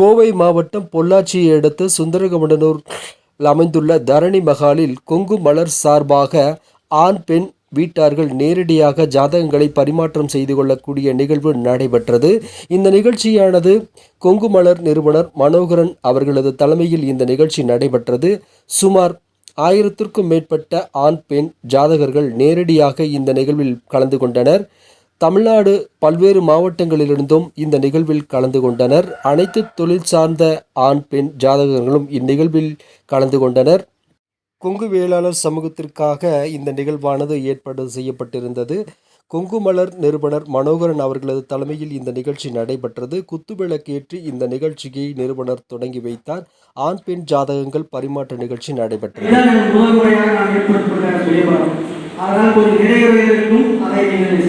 கோவை மாவட்டம் பொள்ளாச்சியை அடுத்த சுந்தரகமண்டனூர் அமைந்துள்ள தரணி மகாலில் கொங்கு மலர் சார்பாக ஆண் பெண் வீட்டார்கள் நேரடியாக ஜாதகங்களை பரிமாற்றம் செய்து கொள்ளக்கூடிய நிகழ்வு நடைபெற்றது. இந்த நிகழ்ச்சியானது கொங்கு மலர் நிறுவனர் மனோகரன் அவர்களது தலைமையில் இந்த நிகழ்ச்சி நடைபெற்றது. சுமார் 1000க்கும் மேற்பட்ட ஆண் பெண் ஜாதகர்கள் நேரடியாக இந்த நிகழ்வில் கலந்து கொண்டனர். தமிழ்நாடு பல்வேறு மாவட்டங்களிலிருந்தும் இந்த நிகழ்வில் கலந்து கொண்டனர். அனைத்து தொழில் சார்ந்த ஆண் பெண் ஜாதகர்களும் இந்நிகழ்வில் கலந்து கொண்டனர். கொங்கு வேளாளர் சமூகத்திற்காக இந்த நிகழ்வானது ஏற்பாடு செய்யப்பட்டிருந்தது. கொங்கு மலர் நிறுவனர் மனோகரன் அவர்களது தலைமையில் இந்த நிகழ்ச்சி நடைபெற்றது. குத்துவிளக்கேற்றி இந்த நிகழ்ச்சியை நிறுவனர் தொடங்கி வைத்தார். ஆண் பெண் ஜாதகங்கள் பரிமாற்ற நிகழ்ச்சி நடைபெற்றது. அதனால் ஒரு இடைவெளிக்கும் அதை நீங்கள்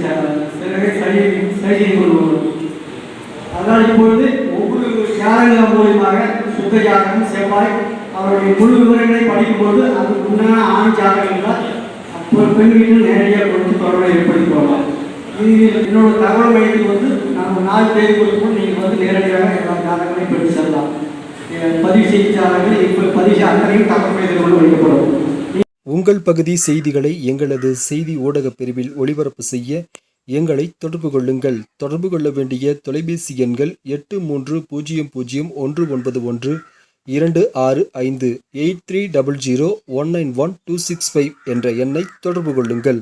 சரி செய்து கொள்வோம். அதனால் இப்பொழுது ஒவ்வொரு ஜாதகம் மூலியமாக சுத்த ஜாதகம் செவ்வாய் அவருடைய முழு விவரங்களை படிக்கும்போது அதுக்கு உண்டான ஆண் ஜாதகங்கள் அப்போ பெண் வீட்டில் நேரடியாக கொடுத்து தொடர்பை ஏற்படுத்தி கொள்ளலாம். இது என்னோட தகவல் மையத்துக்கு நம்ம 4 தேதி கொடுக்கும்போது நீங்கள் நேரடியாக எல்லா ஜாதகங்களையும் பெற்று செல்லலாம். பதிவு செய்த ஜாதகங்கள் இப்போ பதிவு அத்தனையும் தகவல் மையத்தில் கொண்டு வைக்கப்படும். உங்கள் பகுதி செய்திகளை எங்களது செய்தி ஊடக பிரிவில் ஒளிபரப்பு செய்ய எங்களை தொடர்பு கொள்ளுங்கள். தொடர்பு கொள்ள வேண்டிய தொலைபேசி எண்கள் 8000191265 8300191265 என்ற எண்ணை தொடர்பு கொள்ளுங்கள்.